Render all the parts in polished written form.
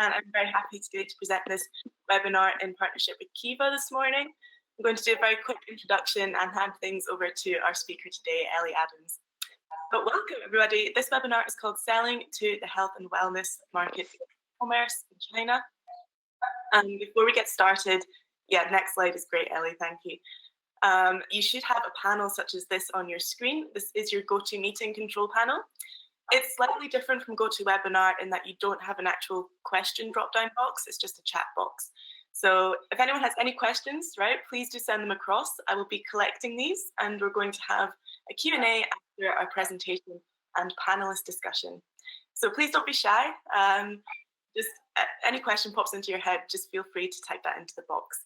and I'm very happy today to present this webinar in partnership with QIVA this morning. I'm going to do a very quick introduction and hand things over to our speaker today, Ellie Adams. But welcome everybody. This webinar is called Selling to the Health and Wellness Market e-commerce in China. And before we get started, next slide is great, Ellie, thank you. You should have a panel such as this on your screen. This is your GoToMeeting control panel. It's slightly different from GoToWebinar in that you don't have an actual question drop-down box, it's just a chat box. So if anyone has any questions, right, please do send them across. I will be collecting these and we're going to have a Q&A after our presentation and panelist discussion. So please don't be shy. Just any question pops into your head, just feel free to type that into the box.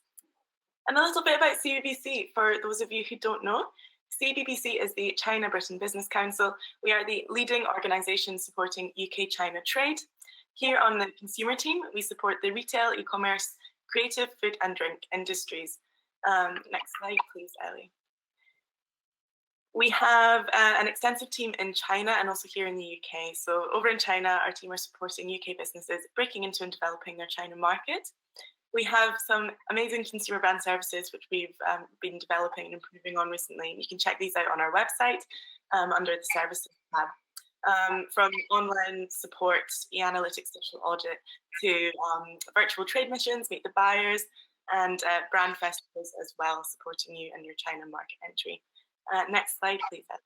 And a little bit about CBBC for those of you who don't know. CBBC is the China-Britain Business Council. We are the leading organisation supporting UK-China trade. Here on the consumer team, we support the retail, e-commerce, creative, food and drink industries. Next slide, please, Ellie. We have an extensive team in China and also here in the UK. So over in China, our team are supporting UK businesses breaking into and developing their China market. We have some amazing consumer brand services which we've been developing and improving on recently. You can check these out on our website under the services tab. From online support, e-analytics, digital audit, to virtual trade missions, meet the buyers, and brand festivals as well, supporting you in your China market entry. Next slide, please, Ellie.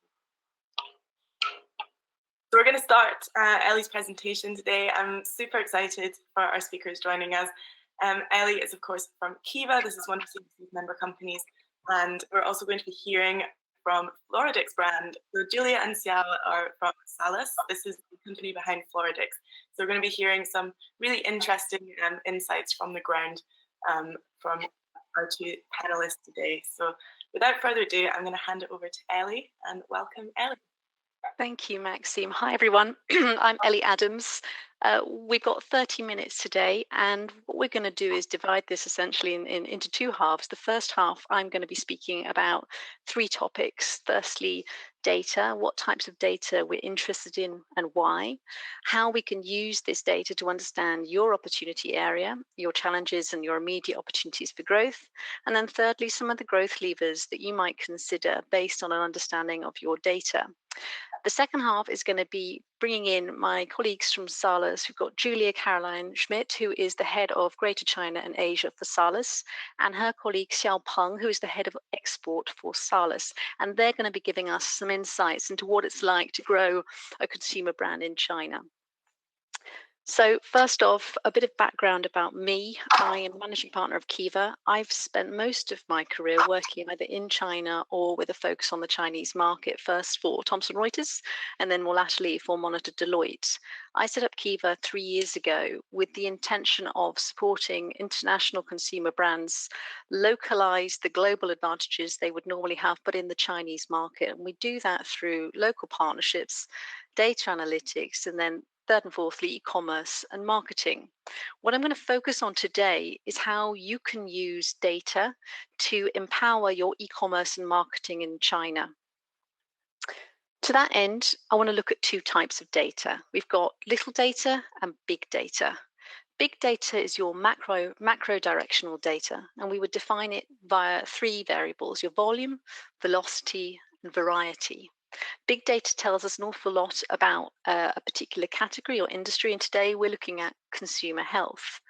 So we're going to start Ellie's presentation today. I'm super excited for our speakers joining us. Ellie is, of course, from QIVA. This is one of CBBC's member companies. And we're also going to be hearing from Floradix brand. So Julia and Xiao are from Salus. This is the company behind Floradix. So we're going to be hearing some really interesting insights from the ground from our two panelists today. So without further ado, I'm going to hand it over to Ellie, and welcome, Ellie. Thank you, Maxime. Hi, everyone. I'm Ellie Adams. We've got 30 minutes today, and what we're going to do is divide this essentially into two halves. The first half, I'm going to be speaking about three topics. Firstly, data, what types of data we're interested in and why, how we can use this data to understand your opportunity area, your challenges and your immediate opportunities for growth, and then thirdly, some of the growth levers that you might consider based on an understanding of your data. The second half is going to be bringing in my colleagues from Salus. We've got Julia Caroline Schmidt, who is the head of Greater China and Asia for Salus, and her colleague Xiao Peng, who is the head of export for Salus. And they're going to be giving us some insights into what it's like to grow a consumer brand in China. So first off, a bit of background about me. I am managing partner of QIVA. I've spent most of my career working either in China or with a focus on the Chinese market, first for Thomson Reuters and then more latterly for Monitor Deloitte. I set up QIVA 3 years ago with the intention of supporting international consumer brands localize the global advantages they would normally have, but in the Chinese market. And we do that through local partnerships, data analytics, and then third and fourthly, e-commerce and marketing. What I'm going to focus on today is how you can use data to empower your e-commerce and marketing in China. To that end, I want to look at two types of data. We've got little data and big data. Big data is your macro directional data, and we would define it via three variables: your volume, velocity, and variety. Big data tells us an awful lot about a particular category or industry, and today we're looking at consumer health.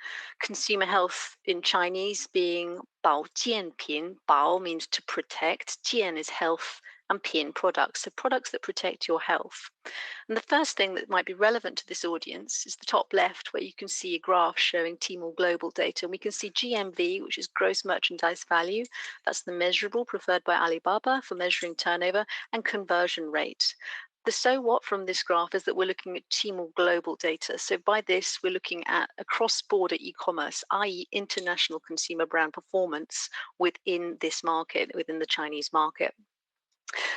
Consumer health in Chinese being 保健品, 保 means to protect, 健 is health, and pin products, so products that protect your health. And the first thing that might be relevant to this audience is the top left, where you can see a graph showing Tmall global data. And we can see GMV, which is gross merchandise value. That's the measurable preferred by Alibaba for measuring turnover, and conversion rate. The so what from this graph is that we're looking at Tmall global data. So by this, we're looking at a cross-border e-commerce, i.e. international consumer brand performance within this market, within the Chinese market.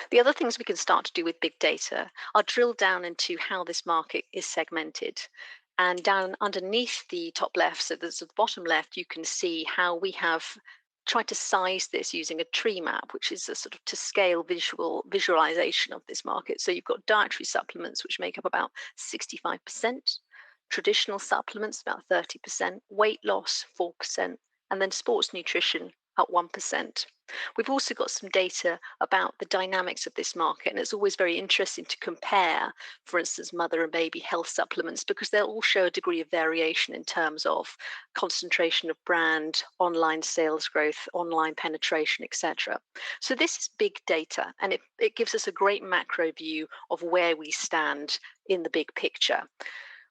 The other things we can start to do with big data are drill down into how this market is segmented. And down underneath the top left, so there's the bottom left, you can see how we have tried to size this using a tree map, which is a sort of to scale visualization of this market. So you've got dietary supplements, which make up about 65%. traditional supplements about 30%, weight loss 4%, and then sports nutrition at 1%. We've also got some data about the dynamics of this market, and it's always very interesting to compare, for instance, mother and baby health supplements, because they'll all show a degree of variation in terms of concentration of brand, online sales growth, online penetration, etc. So this is big data, and it gives us a great macro view of where we stand in the big picture.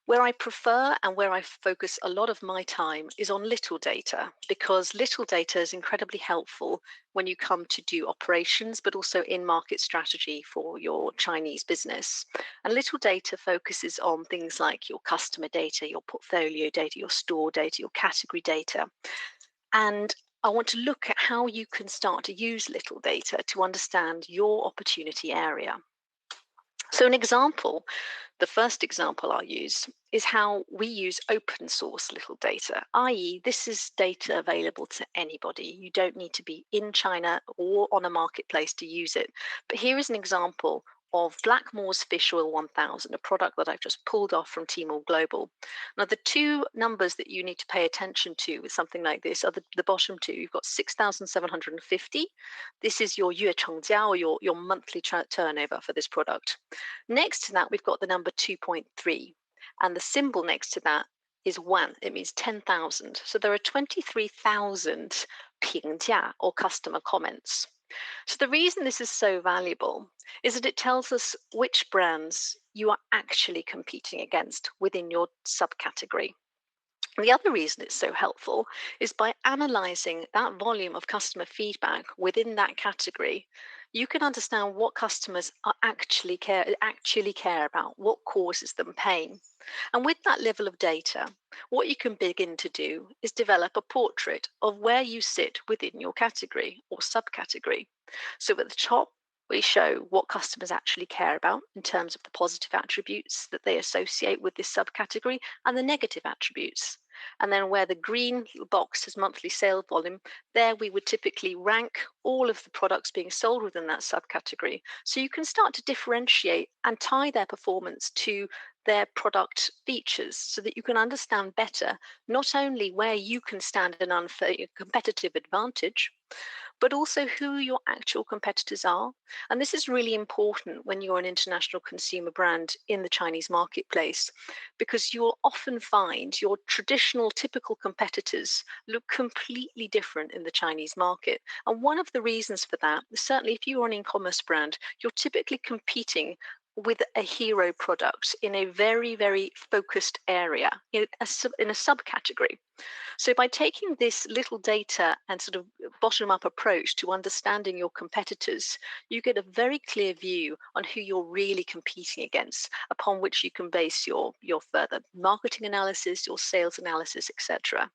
Where I prefer and where I focus a lot of my time is on little data, because little data is incredibly helpful when you come to do operations, but also in-market strategy for your Chinese business. And little data focuses on things like your customer data, your portfolio data, your store data, your category data. And I want to look at how you can start to use little data to understand your opportunity area. So an example, the first example I'll use is how we use open source little data, i.e. this is data available to anybody. You don't need to be in China or on a marketplace to use it. But here is an example of Blackmore's Fish Oil 1000, a product that I've just pulled off from QIVA Global. Now, the two numbers that you need to pay attention to with something like this are the bottom two. You've got 6,750. This is your 月成交, or your monthly turnover for this product. Next to that, we've got the number 2.3, and the symbol next to that is 1. It means 10,000. So there are 23,000 评价, or customer comments. So the reason this is so valuable is that it tells us which brands you are actually competing against within your subcategory. And the other reason it's so helpful is by analyzing that volume of customer feedback within that category, you can understand what customers are actually care about, what causes them pain. And with that level of data, what you can begin to do is develop a portrait of where you sit within your category or subcategory. So at the top, we show what customers actually care about in terms of the positive attributes that they associate with this subcategory and the negative attributes. And then where the green box has monthly sales volume, there we would typically rank all of the products being sold within that subcategory. So you can start to differentiate and tie their performance to their product features so that you can understand better not only where you can stand an unfair competitive advantage, but also who your actual competitors are. And this is really important when you're an international consumer brand in the Chinese marketplace, because you'll often find your traditional typical competitors look completely different in the Chinese market. And one of the reasons for that, certainly if you're an e-commerce brand, you're typically competing with a hero product in a very, very focused area, in a subcategory. So by taking this little data and sort of bottom-up approach to understanding your competitors, you get a very clear view on who you're really competing against, upon which you can base your further marketing analysis, your sales analysis, etc.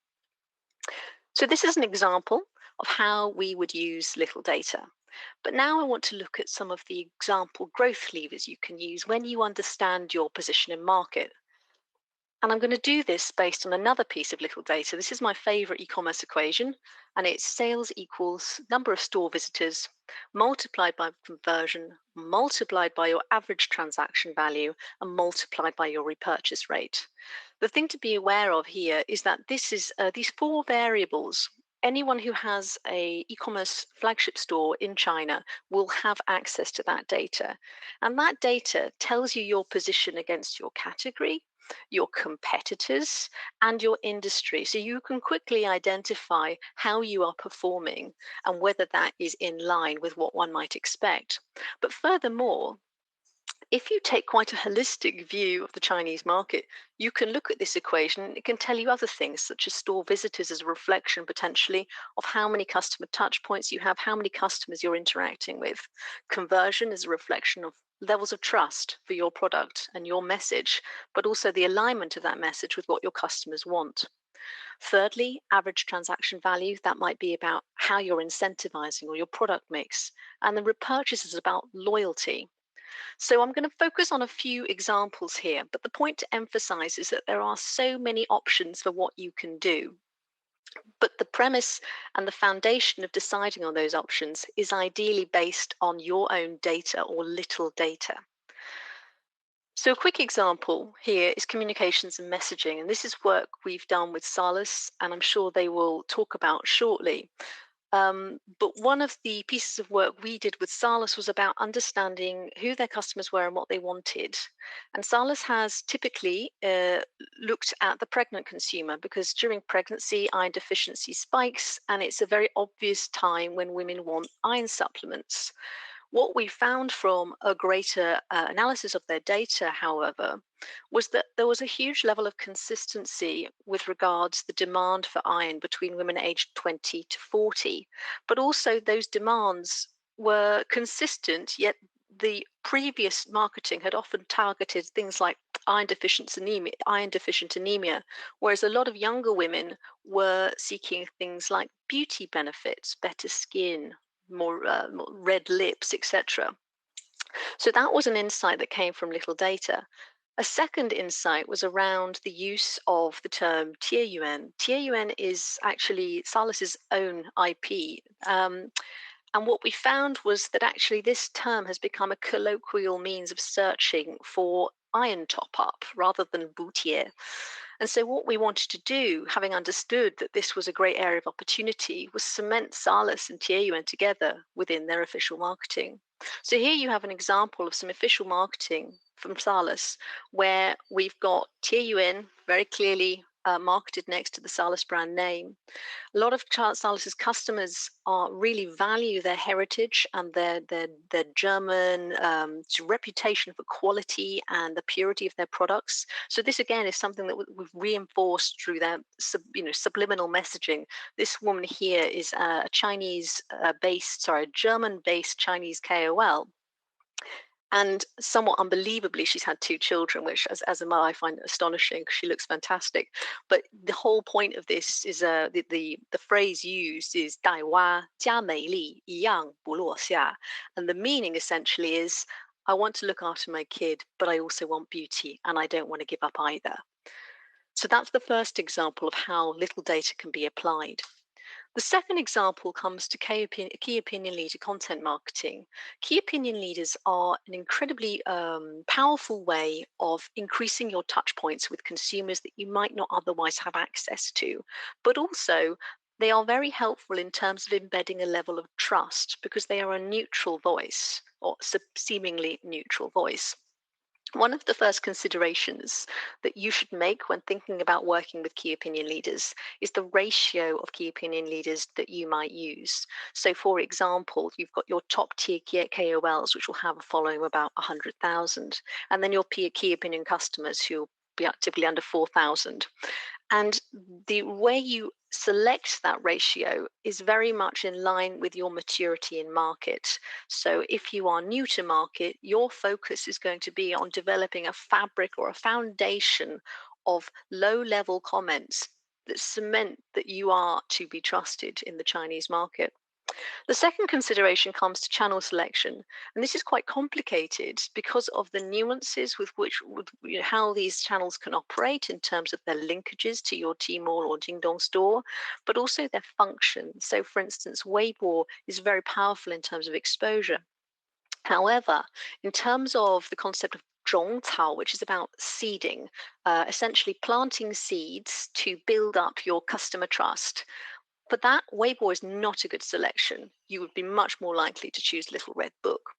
So this is an example of how we would use little data. But now I want to look at some of the example growth levers you can use when you understand your position in market. And I'm going to do this based on another piece of little data. This is my favorite e-commerce equation, and it's sales equals number of store visitors multiplied by conversion, multiplied by your average transaction value, and multiplied by your repurchase rate. The thing to be aware of here is that this is these four variables. Anyone who has a e-commerce flagship store in China will have access to that data. And that data tells you your position against your category, your competitors, and your industry. So you can quickly identify how you are performing and whether that is in line with what one might expect. But furthermore, if you take quite a holistic view of the Chinese market, you can look at this equation and it can tell you other things, such as store visitors as a reflection potentially of how many customer touch points you have, how many customers you're interacting with. Conversion is a reflection of levels of trust for your product and your message, but also the alignment of that message with what your customers want. Thirdly, average transaction value, that might be about how you're incentivizing or your product mix. And the repurchase is about loyalty. So I'm going to focus on a few examples here, but the point to emphasize is that there are so many options for what you can do. But the premise and the foundation of deciding on those options is ideally based on your own data or little data. So a quick example here is communications and messaging, and this is work we've done with Salus, and I'm sure they will talk about shortly. But one of the pieces of work we did with Salus was about understanding who their customers were and what they wanted. And Salus has typically looked at the pregnant consumer because during pregnancy, iron deficiency spikes, and it's a very obvious time when women want iron supplements. What we found from a greater analysis of their data, however, was that there was a huge level of consistency with regards the demand for iron between women aged 20 to 40, but also those demands were consistent, yet the previous marketing had often targeted things like iron deficient anemia, whereas a lot of younger women were seeking things like beauty benefits, better skin, more red lips, etc. So that was an insight that came from little data. A second insight was around the use of the term TAUN. TAUN is actually Salus's own IP. And what we found was that actually this term has become a colloquial means of searching for iron top up rather than boutier. And so what we wanted to do, having understood that this was a great area of opportunity, was cement Salus and TAUN together within their official marketing. So here you have an example of some official marketing from Salus, where we've got TAUN very clearly marketed next to the Salus brand name. A lot of Salus's customers really value their heritage and their German reputation for quality and the purity of their products. So this again is something that we've reinforced through their subliminal messaging. This woman here is a German-based Chinese KOL. And somewhat unbelievably, she's had 2 children, which as a mother, I find astonishing because she looks fantastic. But the whole point of this is the phrase used is 带娃加美丽一样不落下. And the meaning essentially is, I want to look after my kid, but I also want beauty and I don't want to give up either. So that's the first example of how little data can be applied. The second example comes to key opinion leader content marketing. Key opinion leaders are an incredibly powerful way of increasing your touch points with consumers that you might not otherwise have access to. But also, they are very helpful in terms of embedding a level of trust because they are a neutral voice or seemingly neutral voice. One of the first considerations that you should make when thinking about working with key opinion leaders is the ratio of key opinion leaders that you might use. So, for example, you've got your top tier KOLs, which will have a following of about 100,000, and then your key opinion customers who will be actively under 4,000. And the way you select that ratio is very much in line with your maturity in market. So if you are new to market, your focus is going to be on developing a fabric or a foundation of low-level comments that cement that you are to be trusted in the Chinese market. The second consideration comes to channel selection, and this is quite complicated because of the nuances with how these channels can operate in terms of their linkages to your Tmall or Jingdong store, but also their function. So, for instance, Weibo is very powerful in terms of exposure. However, in terms of the concept of 种草, which is about seeding, essentially planting seeds to build up your customer trust. For that, Weibo is not a good selection. You would be much more likely to choose Little Red Book.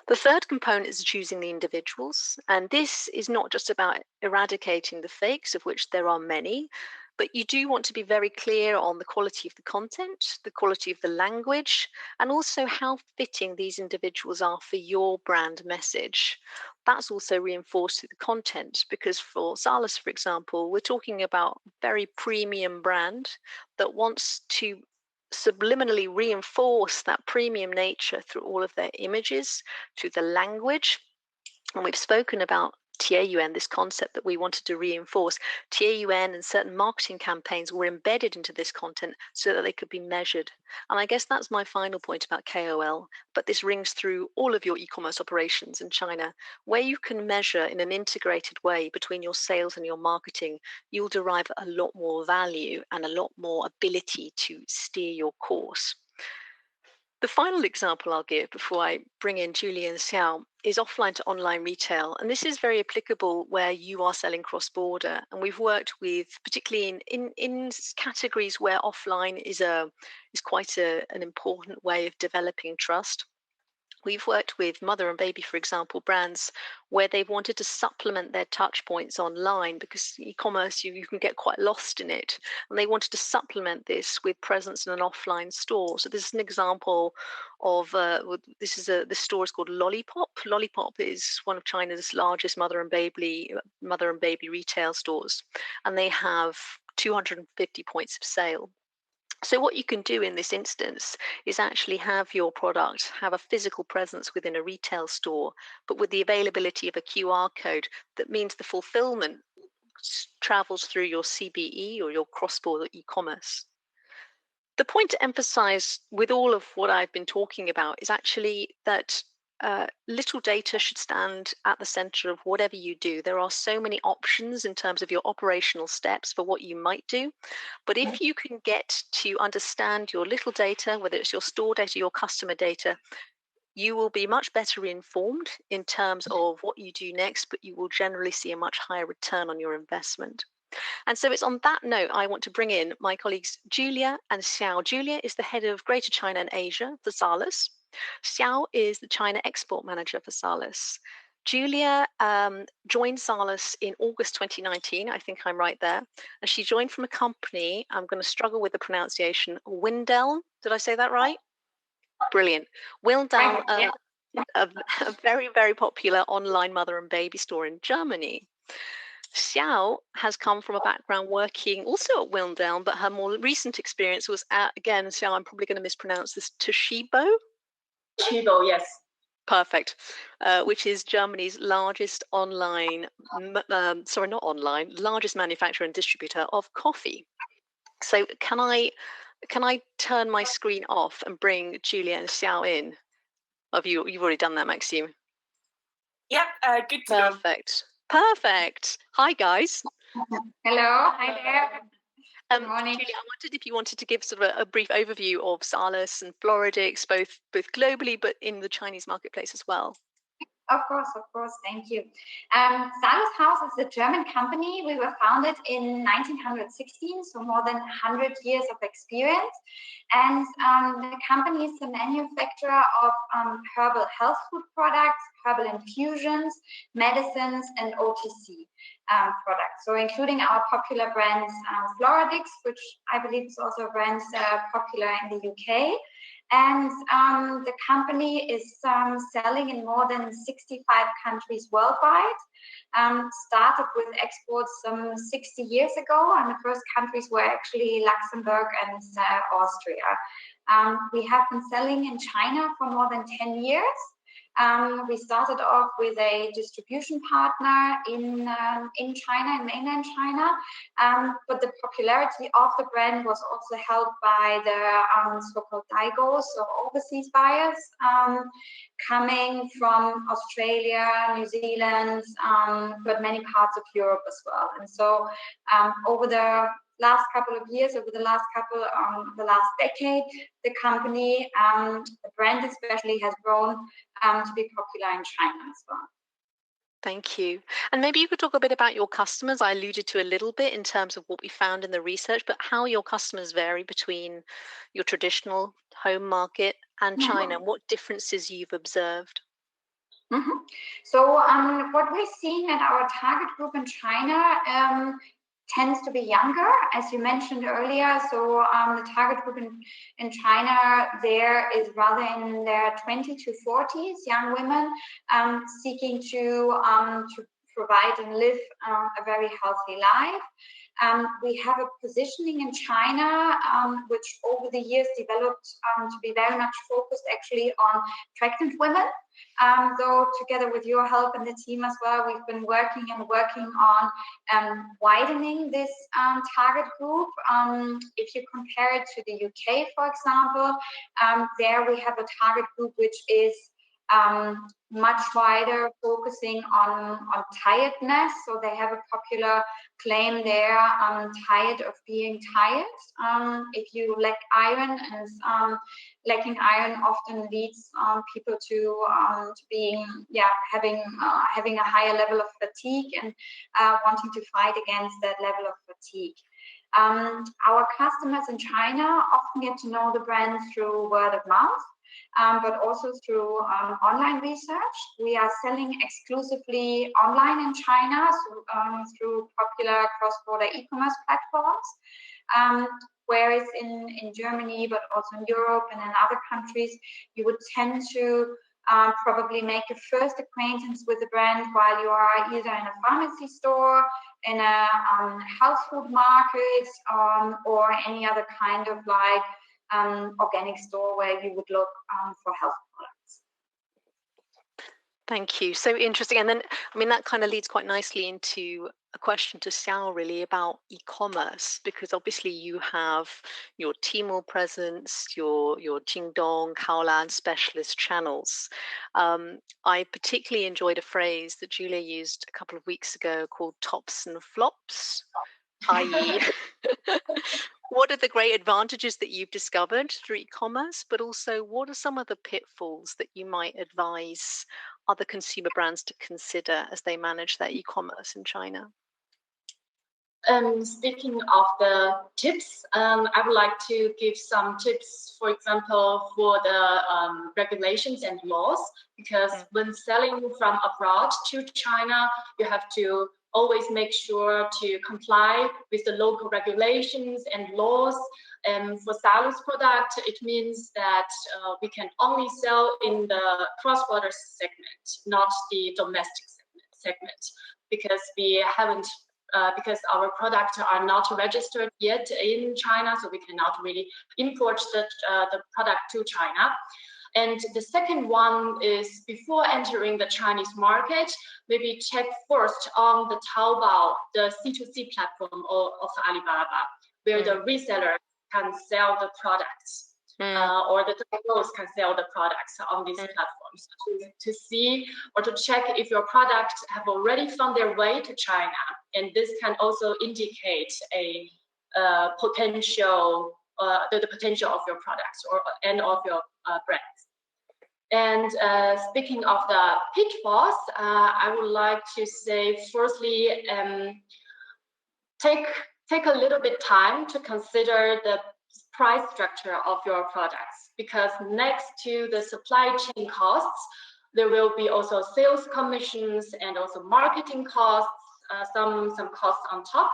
The third component is choosing the individuals, and this is not just about eradicating the fakes, of which there are many, but you do want to be very clear on the quality of the content, the quality of the language, and also how fitting these individuals are for your brand message. That's also reinforced through the content, because for Salus, for example, we're talking about a very premium brand that wants to subliminally reinforce that premium nature through all of their images, through the language. And we've spoken about TAUN, this concept that we wanted to reinforce. TAUN and certain marketing campaigns were embedded into this content so that they could be measured. And I guess that's my final point about KOL, but this rings through all of your e-commerce operations in China. Where you can measure in an integrated way between your sales and your marketing, you'll derive a lot more value and a lot more ability to steer your course. The final example I'll give before I bring in Julie and Xiao is offline to online retail. And this is very applicable where you are selling cross-border. And we've worked with, particularly in categories where offline is quite an important way of developing trust. We've worked with mother and baby, for example, brands where they've wanted to supplement their touch points online because e-commerce, you can get quite lost in it. And they wanted to supplement this with presence in an offline store. So this is an example of, this store is called Lollipop. Lollipop is one of China's largest mother and baby retail stores. And they have 250 points of sale. So what you can do in this instance is actually have your product have a physical presence within a retail store, but with the availability of a QR code that means the fulfillment travels through your CBE or your cross-border e-commerce. The point to emphasize with all of what I've been talking about is actually that little data should stand at the center of whatever you do. There are so many options in terms of your operational steps for what you might do. But if you can get to understand your little data, whether it's your store data, your customer data, you will be much better informed in terms of what you do next, but you will generally see a much higher return on your investment. And so it's on that note, I want to bring in my colleagues Julia and Xiao. Julia is the head of Greater China and Asia for Salus. Xiao is the China export manager for Salus. Julia joined Salus in August 2019. I think I'm right there. And she joined from a company, I'm going to struggle with the pronunciation, Windel. Did I say that right? Brilliant. Windel, a very, very popular online mother and baby store in Germany. Xiao has come from a background working also at Windel, but her more recent experience was at, again, Xiao, I'm probably going to mispronounce this, Toshibo? Toshibo, yes. Perfect. Which is Germany's largest largest manufacturer and distributor of coffee. So can I turn my screen off and bring Julia and Xiao in? You've already done that, Maxime. Yep, good to go. Perfect. Hi, guys. Hello. Hi there. Good morning. Julia, I wondered if you wanted to give sort of a brief overview of Salus and Floradix, both globally, but in the Chinese marketplace as well. Of course. Thank you. Salus House is a German company. We were founded in 1916, so more than 100 years of experience. And the company is a manufacturer of herbal health food products, herbal infusions, medicines, and OTC products. So including our popular brands Floradix, which I believe is also a brand popular in the UK. And the company is selling in more than 65 countries worldwide. Started with exports some 60 years ago, and the first countries were actually Luxembourg and Austria. We have been selling in China for more than 10 years. We started off with a distribution partner in China, in mainland China, but the popularity of the brand was also helped by the so-called daigous, or overseas buyers, coming from Australia, New Zealand, but many parts of Europe as well. And so over the last couple of years, the last decade, the company, the brand especially, has grown to be popular in China as well. Thank you. And maybe you could talk a bit about your customers. I alluded to a little bit in terms of what we found in the research, but how your customers vary between your traditional home market and China, and what differences you've observed. So what we're seeing at our target group in China tends to be younger, as you mentioned earlier. So the target group in China there is rather in their 20 to 40s, young women seeking to provide and live a very healthy life. We have a positioning in China which over the years developed to be very much focused actually on pregnant women. Though together with your help and the team as well, we've been working on widening this target group. If you compare it to the UK, for example, there we have a target group which is much wider, focusing on tiredness. So they have a popular claim there, tired of being tired. If you lack iron, and lacking iron often leads people to being, having a higher level of fatigue and wanting to fight against that level of fatigue. Our customers in China often get to know the brand through word of mouth, but also through online research. We are selling exclusively online in China, so, through popular cross-border e-commerce platforms. Whereas in Germany, but also in Europe and in other countries, you would tend to probably make a first acquaintance with the brand while you are either in a pharmacy store, in a health food market, or any other kind of organic store where you would look for health products. Thank you. So interesting. And then, I mean, that kind of leads quite nicely into a question to Xiao, really, about e-commerce, because obviously you have your Tmall presence, your Jingdong, Kaolan specialist channels. I particularly enjoyed a phrase that Julia used a couple of weeks ago called tops and flops, i.e. what are the great advantages that you've discovered through e-commerce, but also what are some of the pitfalls that you might advise other consumer brands to consider as they manage their e-commerce in China? Speaking of the tips, I would like to give some tips, for example, for the regulations and laws, because when selling from abroad to China, you have to always make sure to comply with the local regulations and laws. For Salus product, it means that we can only sell in the cross-border segment, not the domestic segment, because we haven't, because our products are not registered yet in China, so we cannot really import the product to China. And the second one is, before entering the Chinese market, maybe check first on the Taobao, the C2C platform of Alibaba, where the reseller can sell the products, or the dealers can sell the products on these platforms, to see or to check if your products have already found their way to China. And this can also indicate a potential, the potential of your products and of your brands. And speaking of the pitfalls, I would like to say, firstly, take a little bit time to consider the price structure of your products, because next to the supply chain costs, there will be also sales commissions and also marketing costs, some costs on top.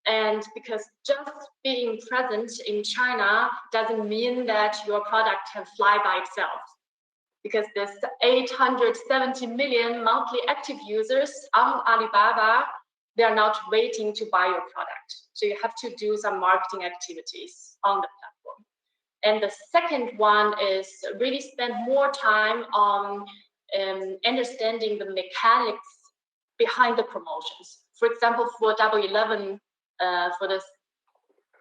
And because just being present in China doesn't mean that your product can fly by itself, because there's 870 million monthly active users on Alibaba. They are not waiting to buy your product. So you have to do some marketing activities on the platform. And the second one is really spend more time on understanding the mechanics behind the promotions. For example, for Double 11, for the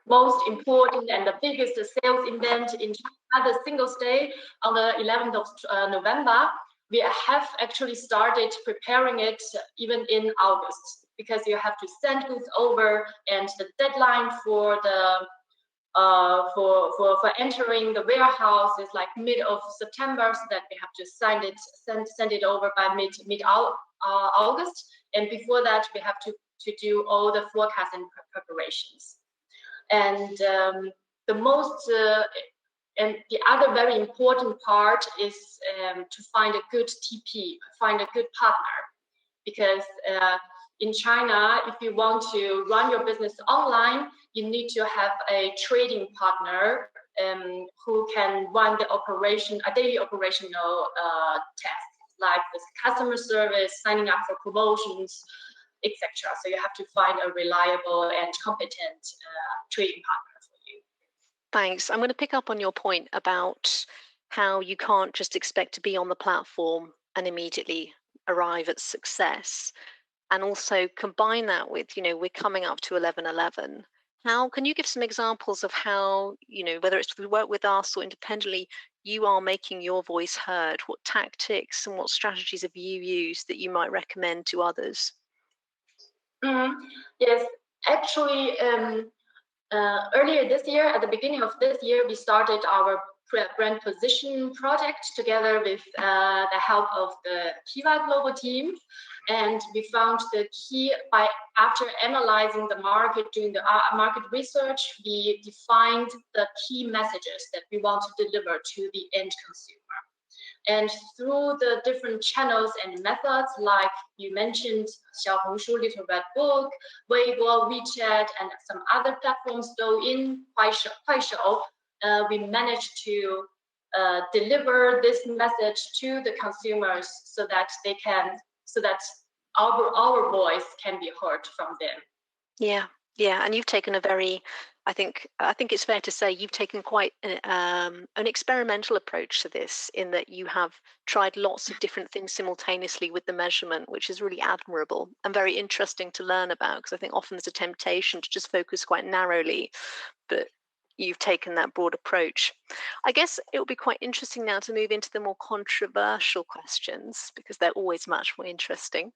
most important and the biggest sales event in China, the Singles Day on the 11th of November, we have actually started preparing it even in August, because you have to send goods over, and the deadline for the for entering the warehouse is like mid of September, so that we have to send it over by mid August, and before that we have to do all the forecast and preparations. And and the other very important part is to find a good TP, find a good partner, because in China, if you want to run your business online, you need to have a trading partner who can run the operation, a daily operational task, like this customer service, signing up for promotions, etc. So you have to find a reliable and competent trading partner for you. Thanks. I'm going to pick up on your point about how you can't just expect to be on the platform and immediately arrive at success. And also combine that with, we're coming up to 11/11. How can you give some examples of how, whether it's through work with us or independently, you are making your voice heard? What tactics and what strategies have you used that you might recommend to others? Yes, actually, earlier this year, at the beginning of this year, we started our brand position project together with the help of the QIVA Global team. And we found the key after analyzing the market, doing the market research, we defined the key messages that we want to deliver to the end consumer. And through the different channels and methods, like you mentioned, Xiaohongshu, Little Red Book, Weibo, WeChat, and some other platforms, Douyin, Kuaishou, we managed to deliver this message to the consumers so that our voice can be heard from them. Yeah, and you've taken a very, I think it's fair to say you've taken quite an experimental approach to this, in that you have tried lots of different things simultaneously with the measurement, which is really admirable and very interesting to learn about, because I think often there's a temptation to just focus quite narrowly, but you've taken that broad approach. I guess it will be quite interesting now to move into the more controversial questions, because they're always much more interesting.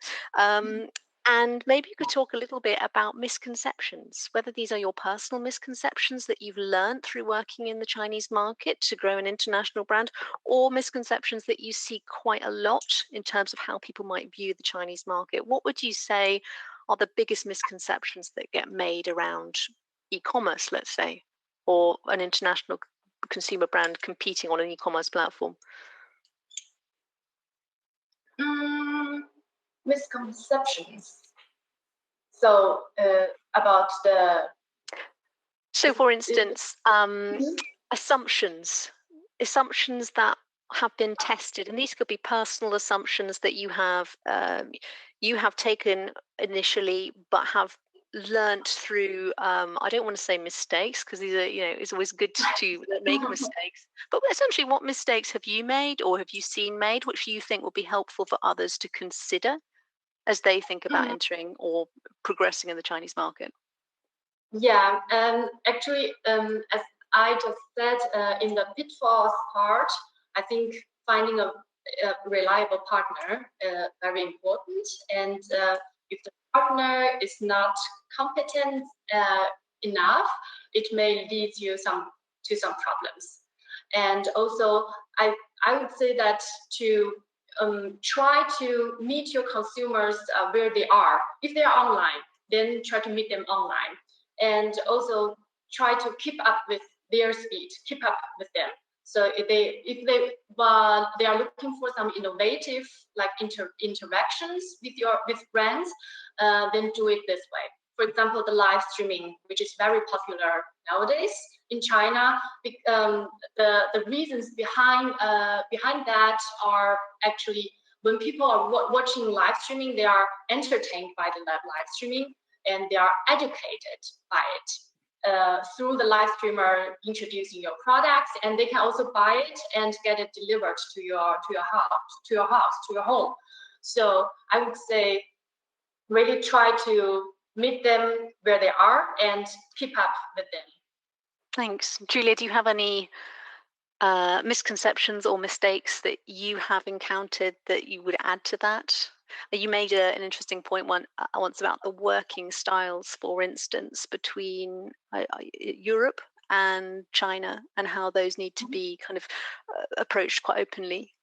And maybe you could talk a little bit about misconceptions, whether these are your personal misconceptions that you've learned through working in the Chinese market to grow an international brand, or misconceptions that you see quite a lot in terms of how people might view the Chinese market. What would you say are the biggest misconceptions that get made around e-commerce, let's say, or an international consumer brand competing on an e-commerce platform? Misconceptions. So about the. So, for instance, assumptions that have been tested, and these could be personal assumptions that you have taken initially, but have learnt through. I don't want to say mistakes, because these are, it's always good to make mistakes. But essentially, what mistakes have you made, or have you seen made, which you think will be helpful for others to consider as they think about entering or progressing in the Chinese market? Yeah, actually, as I just said in the pitfalls part, I think finding a reliable partner very important. And if the partner is not competent enough, it may lead you to some problems. And also, I would say that to try to meet your consumers where they are. If they are online, then try to meet them online, and also try to keep up with their speed, keep up with them. So if they are looking for some innovative interactions with brands, then do it this way. For example, the live streaming, which is very popular nowadays in China. The reasons behind that are actually, when people are watching live streaming, they are entertained by the live streaming, and they are educated by it through the live streamer introducing your products, and they can also buy it and get it delivered to your home. So I would say, really try to meet them where they are and keep up with them. Thanks. Julia, do you have any misconceptions or mistakes that you have encountered that you would add to that? You made an interesting point once about the working styles, for instance, between Europe and China, and how those need to be kind of approached quite openly.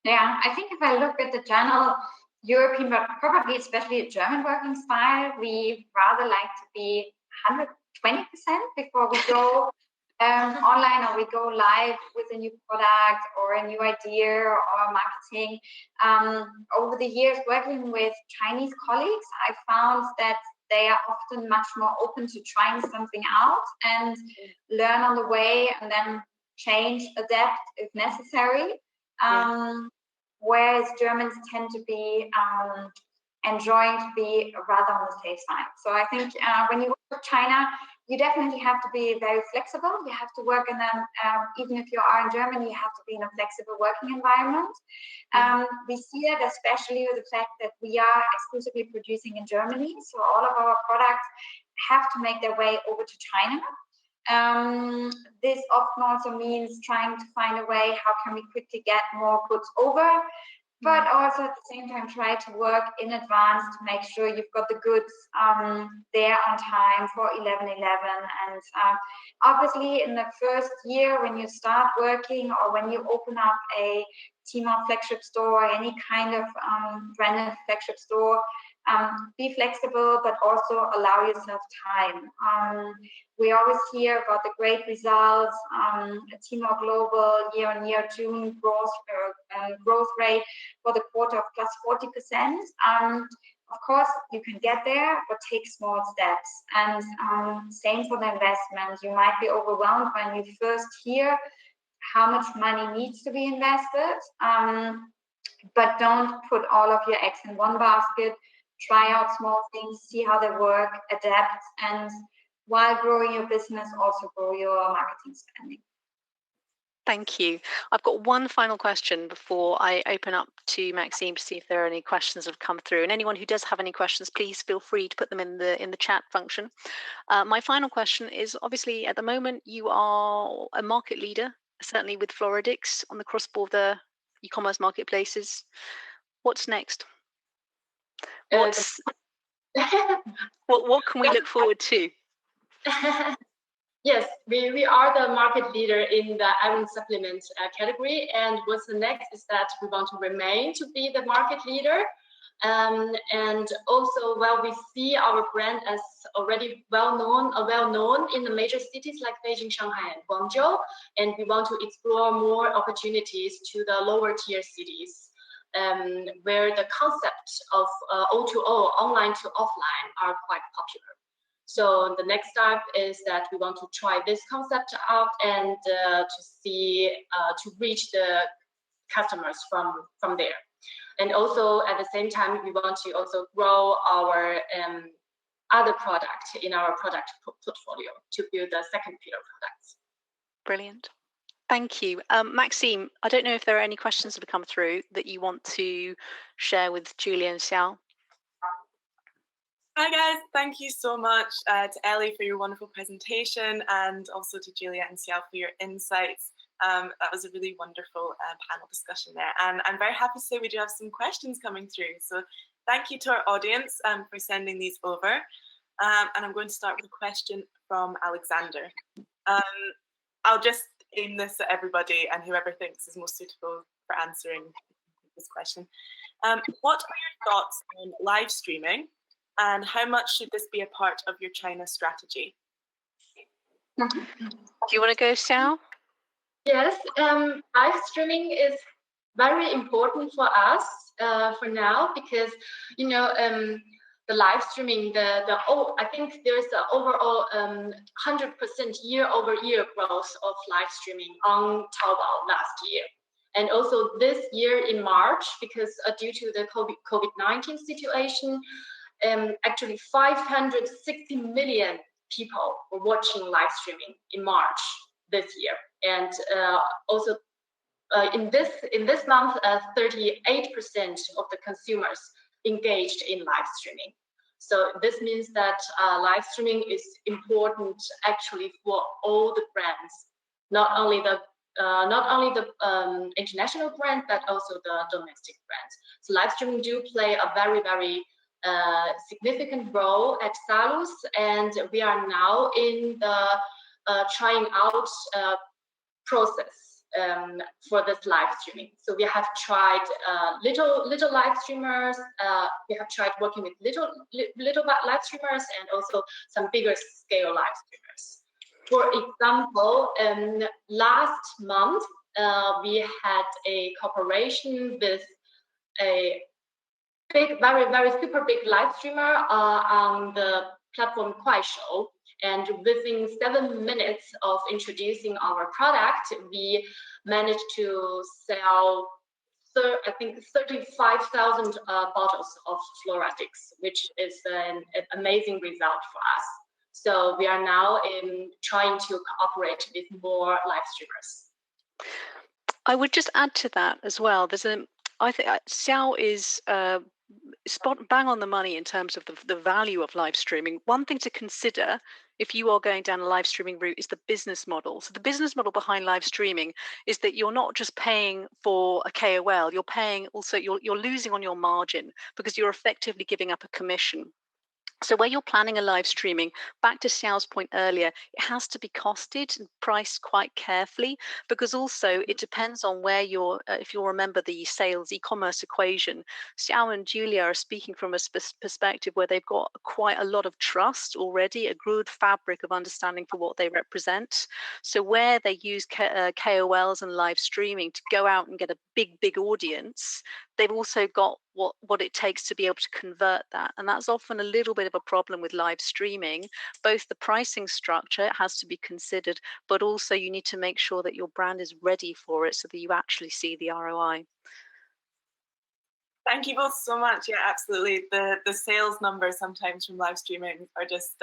Yeah, I think if I look at the general European, but probably especially a German working style, we rather like to be 120% before we go online, or we go live with a new product or a new idea or marketing. Over the years working with Chinese colleagues, I found that they are often much more open to trying something out and learn on the way, and then change, adapt if necessary. Whereas Germans tend to be enjoying to be rather on the safe side. So I think when you work with China, you definitely have to be very flexible. You have to work in even if you are in Germany, you have to be in a flexible working environment. We see that especially with the fact that we are exclusively producing in Germany. So all of our products have to make their way over to China. This often also means trying to find a way, how can we quickly get more goods over, but also at the same time try to work in advance to make sure you've got the goods there on time for 11/11. And obviously in the first year when you start working or when you open up a Tmall flagship store or any kind of branded flagship store, be flexible, but also allow yourself time. We always hear about the great results, Tmall Global year-on-year June growth rate for the quarter of plus 40%. Of course, you can get there, but take small steps. And same for the investment. You might be overwhelmed when you first hear how much money needs to be invested, but don't put all of your eggs in one basket. Try out small things, see how they work, adapt, and while growing your business, also grow your marketing spending. Thank you. I've got one final question before I open up to Maxime to see if there are any questions that have come through. And anyone who does have any questions, please feel free to put them in the chat function. My final question is, obviously, at the moment, you are a market leader, certainly with Floradix on the cross-border e-commerce marketplaces. What's next? What can we look forward to? Yes, we are the market leader in the iron supplement category, and what's the next is that we want to remain to be the market leader, and also while we see our brand as already well known in the major cities like Beijing, Shanghai, and Guangzhou, and we want to explore more opportunities to the lower tier cities. Where the concept of O2O, online to offline, are quite popular. So the next step is that we want to try this concept out and to reach the customers from there. And also at the same time, we want to also grow our other product in our product portfolio to build the second pillar products. Brilliant. Thank you. Maxime, I don't know if there are any questions that have come through that you want to share with Julia and Xiao. Hi guys, thank you so much to Ellie for your wonderful presentation, and also to Julia and Xiao for your insights. That was a really wonderful panel discussion there, and I'm very happy to say we do have some questions coming through. So thank you to our audience for sending these over. And I'm going to start with a question from Alexander. I'll just aim this at everybody, and whoever thinks is most suitable for answering this question. What are your thoughts on live streaming, and how much should this be a part of your China strategy? Do you want to go, Xiao? Yes, live streaming is very important for us for now, because the live streaming, I think there's an overall 100% year-over-year growth of live streaming on Taobao last year. And also this year in March, because due to the COVID-19 situation, actually 560 million people were watching live streaming in March this year. And also in this month, 38% of the consumers engaged in live streaming. So this means that live streaming is important actually for all the brands, not only the international brand, but also the domestic brands. So live streaming do play a very, very significant role at Salus, and we are now in the trying out process for this live streaming. So we have tried little live streamers. We have tried working with little live streamers, and also some bigger scale live streamers. For example, last month we had a cooperation with a big, very, very super big live streamer on the platform Kuaishou. And within 7 minutes of introducing our product, we managed to sell, I think, 35,000 bottles of Floradix, which is an amazing result for us. So we are now trying to cooperate with more live streamers. I would just add to that as well. I think Xiao is bang on the money in terms of the value of live streaming. One thing to consider if you are going down a live streaming route is the business model. So the business model behind live streaming is that you're not just paying for a KOL, you're paying also, you're losing on your margin because you're effectively giving up a commission. So where you're planning a live streaming, back to Xiao's point earlier, it has to be costed and priced quite carefully, because also it depends on where you're, if you'll remember the sales e-commerce equation, Xiao and Julia are speaking from a perspective where they've got quite a lot of trust already, a good fabric of understanding for what they represent. So where they use KOLs and live streaming to go out and get a big audience, they've also got what it takes to be able to convert that. And that's often a little bit of a problem with live streaming. Both the pricing structure has to be considered, but also you need to make sure that your brand is ready for it so that you actually see the ROI. Thank you both so much. Yeah, absolutely. The sales numbers sometimes from live streaming are just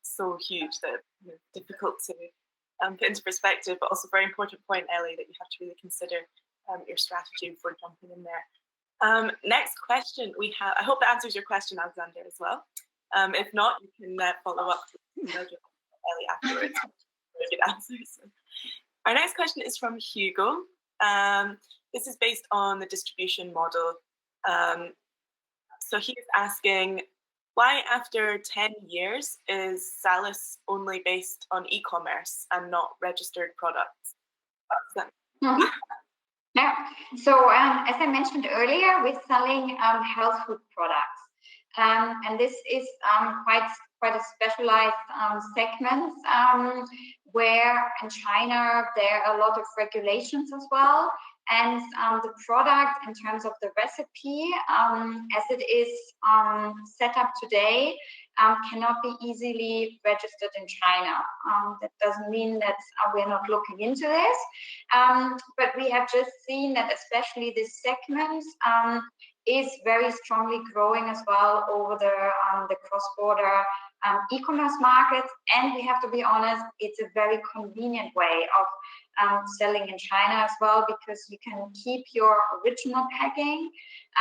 so huge that it's difficult to put into perspective, but also very important point, Ellie, that you have to really consider your strategy before jumping in there. Next question we have, I hope that answers your question, Alexander, as well. If not, you can follow up with Ellie afterwards. Very good answers. Our next question is from Hugo. This is based on the distribution model. So he is asking, why after 10 years is Salus only based on e-commerce and not registered products? Yeah, so as I mentioned earlier, we're selling health food products, and this is quite a specialized segment where in China there are a lot of regulations as well, and the product in terms of the recipe as it is set up today cannot be easily registered in China. That doesn't mean that we're not looking into this, but we have just seen that especially this segment is very strongly growing as well over the cross-border e-commerce markets. And we have to be honest, it's a very convenient way of selling in China as well, because you can keep your original packing.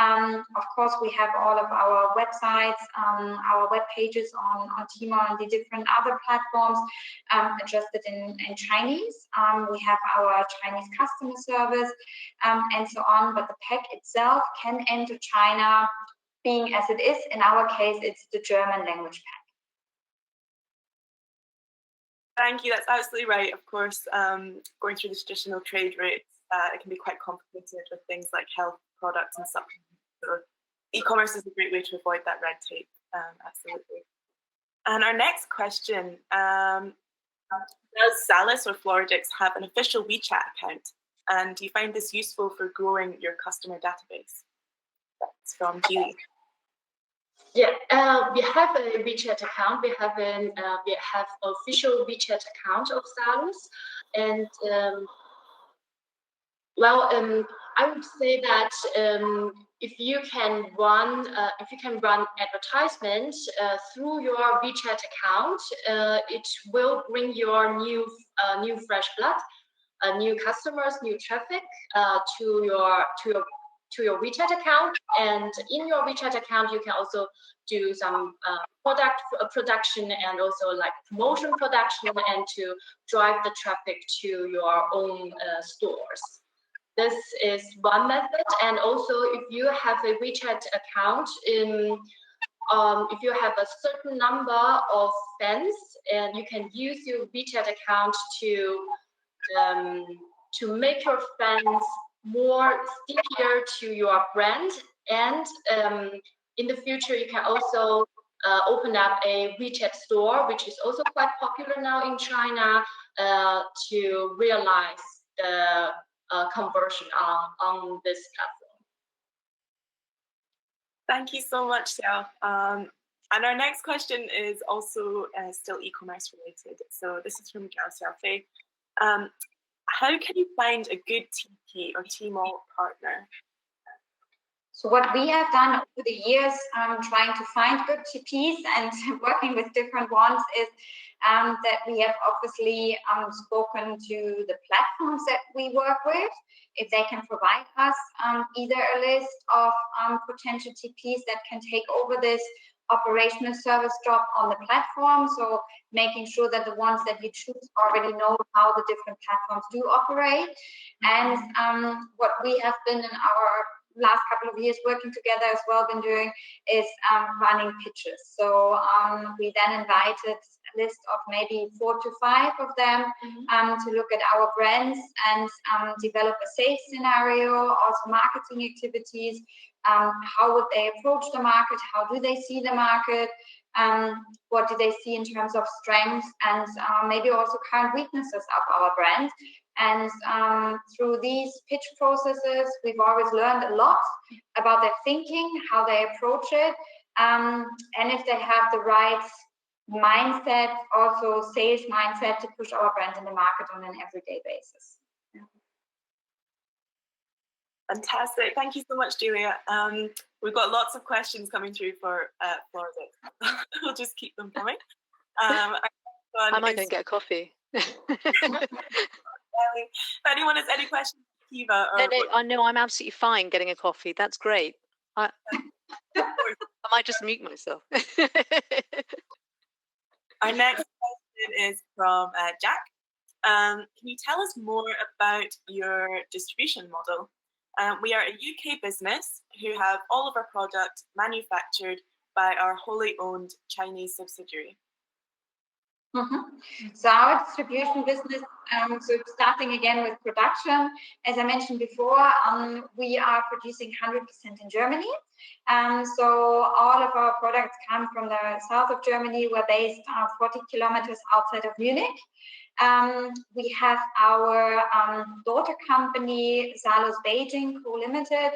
Of course, we have all of our websites, our web pages on Tmall and the different other platforms adjusted in Chinese. We have our Chinese customer service and so on, but the pack itself can enter China, being as it is. In our case, it's the German language pack. Thank you. That's absolutely right. Of course, going through the traditional trade routes, it can be quite complicated with things like health products and supplements. So e-commerce is a great way to avoid that red tape. Absolutely. And our next question, does Salus or Floradix have an official WeChat account? And do you find this useful for growing your customer database? That's from Julie. Yeah, we have a WeChat account. We have official WeChat account of Salus, and I would say that if you can run advertisement through your WeChat account, it will bring your new fresh blood, new customers, new traffic to your WeChat account. And in your WeChat account, you can also do some product production and also like promotion production, and to drive the traffic to your own stores. This is one method. And also, if you have a WeChat account, if you have a certain number of fans, and you can use your WeChat account to make your fans more stickier to your brand. And in the future, you can also open up a WeChat store, which is also quite popular now in China, to realize the conversion on this platform. Thank you so much, Xiao. And our next question is also still e-commerce related. So this is from Gao Xiaofei. How can you find a good TP or Tmall partner? So what we have done over the years, trying to find good TPs and working with different ones, is that we have obviously spoken to the platforms that we work with, if they can provide us either a list of potential TPs that can take over this operational service job on the platform. So making sure that the ones that you choose already know how the different platforms do operate. And what we have been in our last couple of years working together as well been doing is running pitches. So we then invited a list of maybe 4 to 5 of them to look at our brands and develop a sales scenario, also marketing activities. How would they approach the market? How do they see the market? What do they see in terms of strengths and maybe also current weaknesses of our brand? And through these pitch processes, we've always learned a lot about their thinking, how they approach it, and if they have the right mindset, also sales mindset, to push our brand in the market on an everyday basis. Fantastic. Thank you so much, Julia. We've got lots of questions coming through for Floradix. We'll just keep them coming. I might go and get a coffee. If anyone has any questions for QIVA, I know I'm absolutely fine getting a coffee. That's great. I might just mute myself. Our next question is from Jack. Can you tell us more about your distribution model? We are a UK business who have all of our products manufactured by our wholly owned Chinese subsidiary. So our distribution business, so starting again with production, as I mentioned before, we are producing 100% in Germany. So all of our products come from the south of Germany. We're based 40 kilometers outside of Munich. We have our daughter company, Salus Beijing Co. Limited,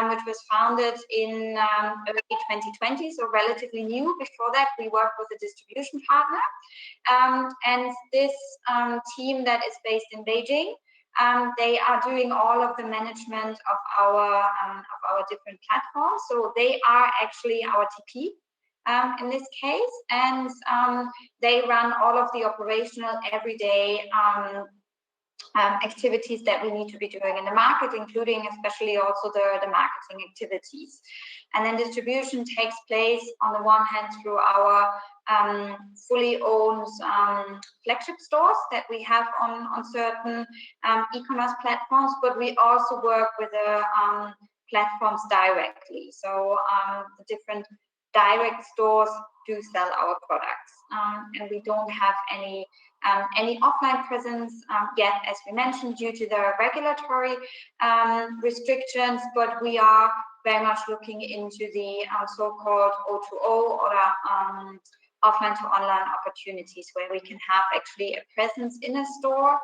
which was founded in early 2020, so relatively new. Before that, we worked with a distribution partner. And this team that is based in Beijing, they are doing all of the management of our different platforms. So they are actually our TP. In this case, and they run all of the operational everyday activities that we need to be doing in the market, including especially also the marketing activities. And then distribution takes place on the one hand through our fully owned flagship stores that we have on certain e-commerce platforms, but we also work with the platforms directly. So the different direct stores do sell our products, and we don't have any offline presence yet, as we mentioned, due to the regulatory restrictions, but we are very much looking into the so-called O2O or offline to online opportunities, where we can have actually a presence in a store.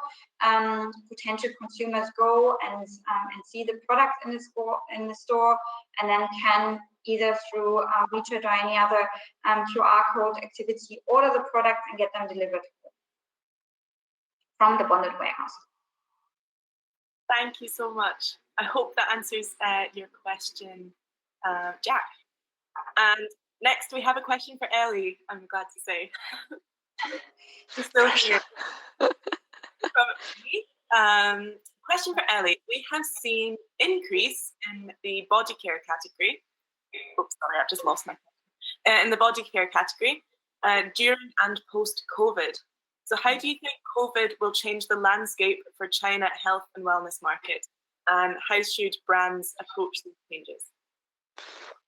Potential consumers go and see the product in the store, and then can either through WeChat or any other QR code activity order the product and get them delivered from the bonded warehouse. Thank you so much. I hope that answers your question, Jack. And next we have a question for Ellie, I'm glad to say. She's still here. Question for Ellie. We have seen increase in the body care category. Oops, sorry, I've just lost my question. In the body care category during and post-COVID. So how do you think COVID will change the landscape for China health and wellness market? And how should brands approach these changes?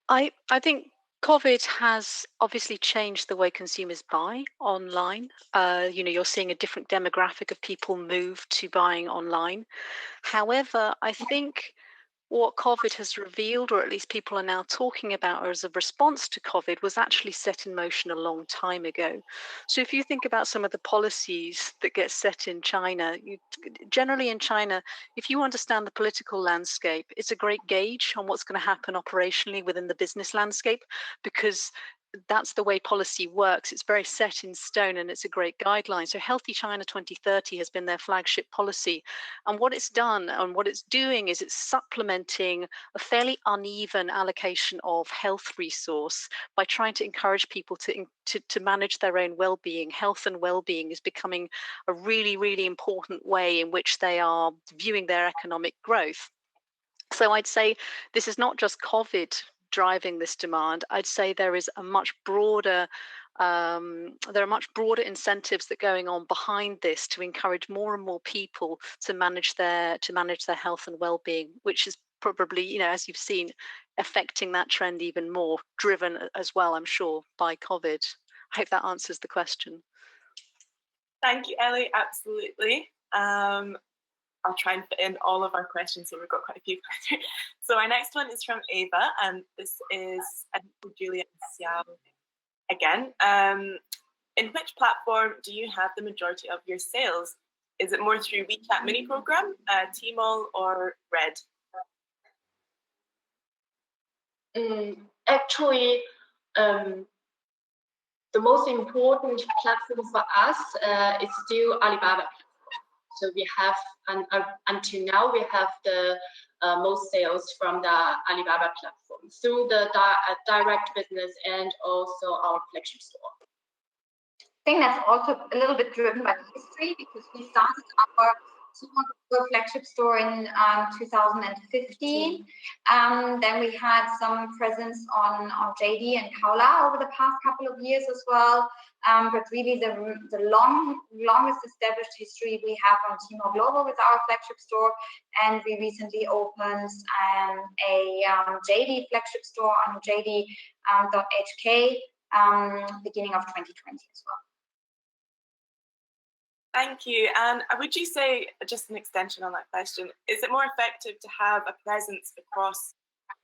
I think COVID has obviously changed the way consumers buy online. You're seeing a different demographic of people move to buying online. However, I think what COVID has revealed, or at least people are now talking about as a response to COVID, was actually set in motion a long time ago. So if you think about some of the policies that get set in China, generally in China, if you understand the political landscape, it's a great gauge on what's going to happen operationally within the business landscape, because that's the way policy works. It's very set in stone and it's a great guideline. So Healthy China 2030 has been their flagship policy. And what it's done and what it's doing is it's supplementing a fairly uneven allocation of health resource by trying to encourage people to manage their own well-being. Health and well-being is becoming a really, really important way in which they are viewing their economic growth. So I'd say this is not just COVID driving this demand. I'd say there is a much broader there are much broader incentives that are going on behind this to encourage more and more people to manage their health and well-being, which is probably, as you've seen, affecting that trend even more, driven as well, I'm sure, by COVID. I hope that answers the question. Thank you, Ellie. Absolutely. I'll try and fit in all of our questions, so we've got quite a few. So our next one is from Ava, and this is for Julia and Xiao again. In which platform do you have the majority of your sales? Is it more through WeChat mini program, Tmall, or Red? Actually, the most important platform for us is still Alibaba. So we have, until now, we have the most sales from the Alibaba platform through the direct business and also our flagship store. I think that's also a little bit driven by history, because we started our flagship store in 2015. Then we had some presence on JD and Kaola over the past couple of years as well. But really the longest established history we have on QIVA Global with our flagship store. And we recently opened a JD flagship store on JD.hk beginning of 2020 as well. Thank you. And would you say, just an extension on that question, is it more effective to have a presence across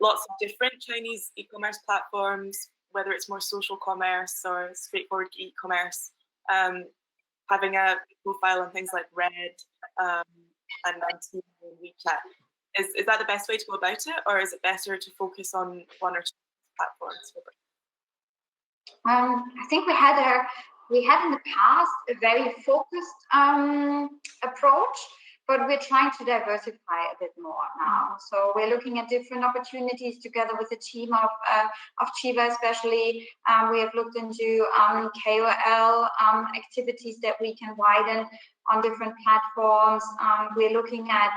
lots of different Chinese e-commerce platforms, whether it's more social commerce or straightforward e-commerce, having a profile on things like Red and WeChat? Is that the best way to go about it, or is it better to focus on one or two platforms? I think we had in the past a very focused approach, but we're trying to diversify a bit more now. So we're looking at different opportunities together with the team of QIVA especially. We have looked into KOL activities that we can widen on different platforms. We're looking at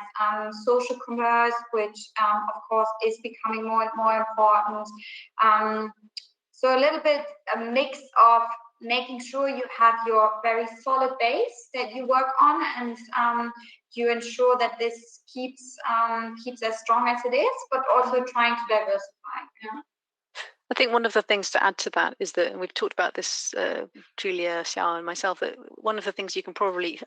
social commerce, which of course is becoming more and more important. So a little bit a mix of making sure you have your very solid base that you work on, and you ensure that this keeps as strong as it is, but also trying to diversify. Yeah. I think one of the things to add to that is that, and we've talked about this, Julia, Xiao, and myself, that one of the things you can probably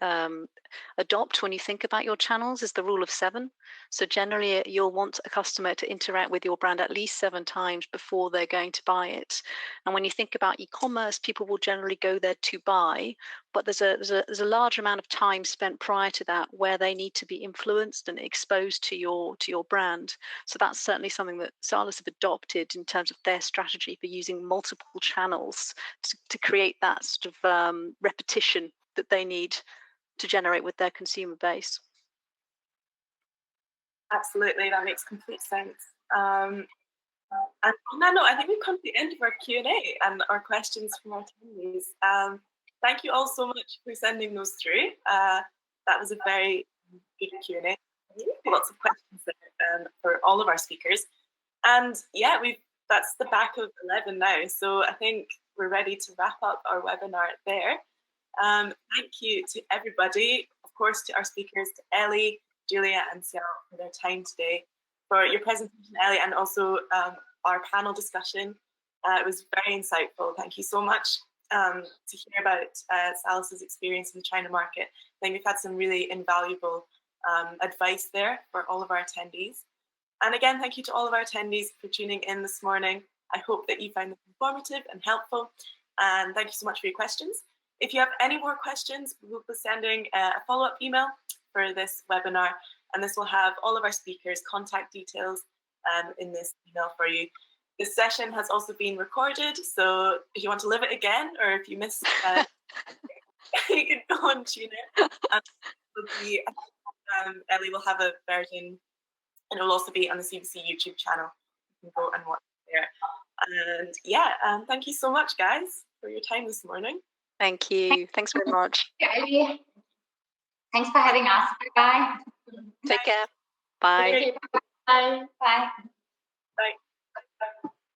adopt when you think about your channels is the rule of 7. So generally, you'll want a customer to interact with your brand at least 7 times before they're going to buy it. And when you think about e-commerce, people will generally go there to buy, but there's a large amount of time spent prior to that where they need to be influenced and exposed to your brand. So that's certainly something that Salus have adopted in terms of their strategy for using multiple channels to create that sort of repetition that they need to generate with their consumer base. Absolutely, that makes complete sense. And on that note, I think we've come to the end of our Q&A and our questions from our attendees. Thank you all so much for sending those through. That was a very good Q&A. Lots of questions there for all of our speakers. And yeah, that's the back of 11 now. So I think we're ready to wrap up our webinar there. Thank you to everybody, of course, to our speakers, to Ellie, Julia, and Xiao for their time today, for your presentation, Ellie, and also our panel discussion. It was very insightful. Thank you so much to hear about Salus's experience in the China market. I think we've had some really invaluable advice there for all of our attendees. And again, thank you to all of our attendees for tuning in this morning. I hope that you found them informative and helpful. And thank you so much for your questions. If you have any more questions, we'll be sending a follow-up email for this webinar, and this will have all of our speakers' contact details in this email for you. This session has also been recorded, so if you want to live it again, or if you missed, you can go and tune in. Ellie will have a version, and it will also be on the CBC YouTube channel. You can go and watch it there. And yeah, thank you so much, guys, for your time this morning. Thank you. Thanks very much. Ellie. Thanks for having us. Bye. Take care. Bye. Bye. Bye.